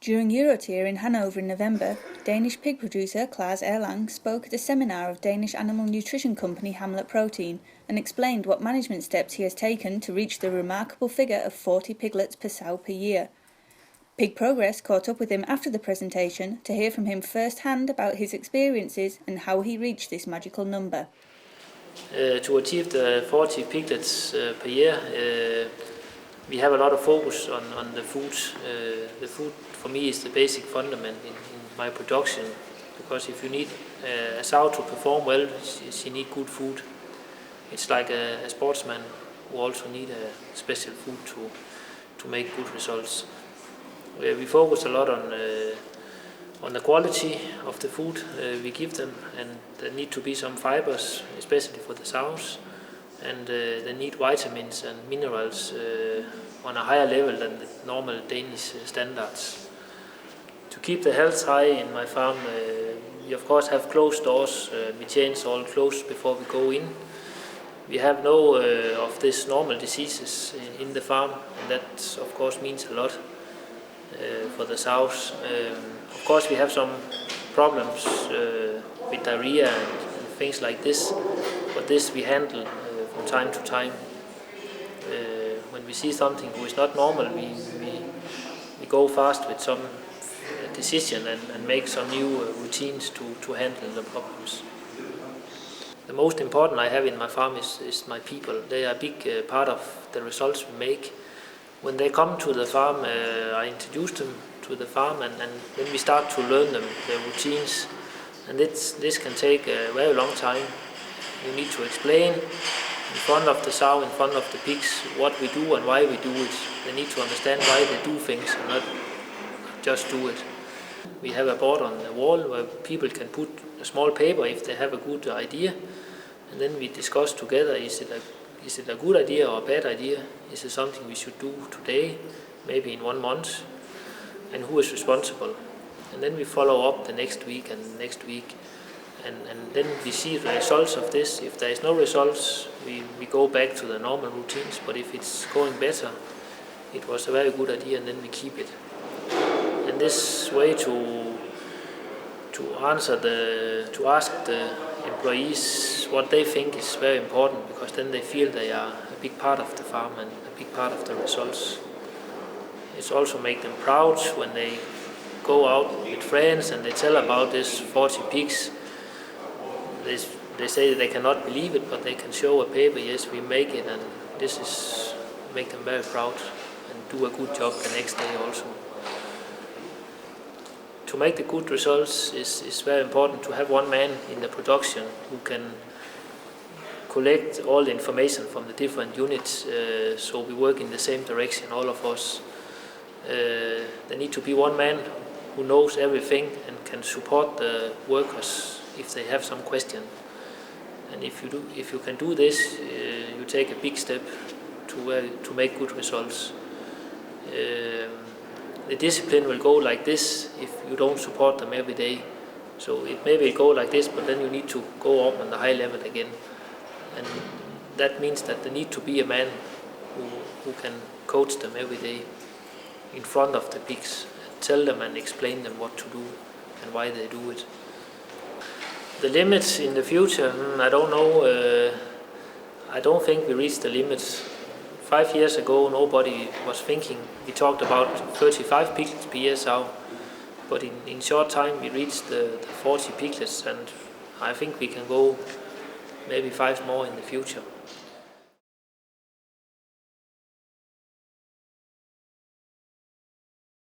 During Eurotier in Hannover in November, Danish pig producer Claes Erlang spoke at a seminar of Danish animal nutrition company Hamlet Protein and explained what management steps he has taken to reach the remarkable figure of 40 piglets per sow per year. Pig Progress caught up with him after the presentation to hear from him firsthand about his experiences and how he reached this magical number. To achieve the 40 piglets per year, we have a lot of focus on the food. The food for me is the basic fundament in my production, because if you need a sow to perform well, she needs good food. It's like a sportsman who also need a special food to make good results. We focus a lot on the quality of the food we give them, and there need to be some fibers, especially for the sows, and they need vitamins and minerals on a higher level than the normal Danish standards. To keep the health high in my farm, we of course have closed doors. We change all closed before we go in. We have no of these normal diseases in the farm, and that of course means a lot for the sows. Of course we have some problems with diarrhea and things like this, but this we handle from time to time. When we see something which is not normal, we go fast with some decision and make some new routines to handle the problems. The most important I have in my farm is my people. They are a big part of the results we make. When they come to the farm, I introduce them to the farm, and then we start to learn them, the routines. And this can take a very long time. You need to explain in front of the sow, in front of the pigs, what we do and why we do it. They need to understand why they do things and not just do it. We have a board on the wall where people can put a small paper if they have a good idea, and then we discuss together, is it a good idea or a bad idea? Is it something we should do today, maybe in 1 month? And who is responsible? And then we follow up the next week and next week. And then we see the results of this. If there is no results, we go back to the normal routines. But if it's going better, it was a very good idea, and then we keep it. And this way to ask the employees what they think is very important, because then they feel they are a big part of the farm and a big part of the results. It's also make them proud when they go out with friends and they tell about this 40 pigs. They say they cannot believe it, but they can show a paper, yes, we make it, and this is make them very proud and do a good job the next day also. To make the good results is very important to have one man in the production who can collect all the information from the different units, so we work in the same direction, all of us. There need to be one man who knows everything and can support the workers if they have some question. And if you can do this, you take a big step to make good results. The discipline will go like this if you don't support them every day. So it maybe go like this, but then you need to go up on the high level again. And that means that there need to be a man who can coach them every day in front of the pigs, tell them and explain them what to do and why they do it. The limits in the future, I don't know. I don't think we reached the limits. 5 years ago, nobody was thinking. We talked about 35 piglets per year sow, but in short time we reached the 40 piglets, and I think we can go maybe 5 more in the future.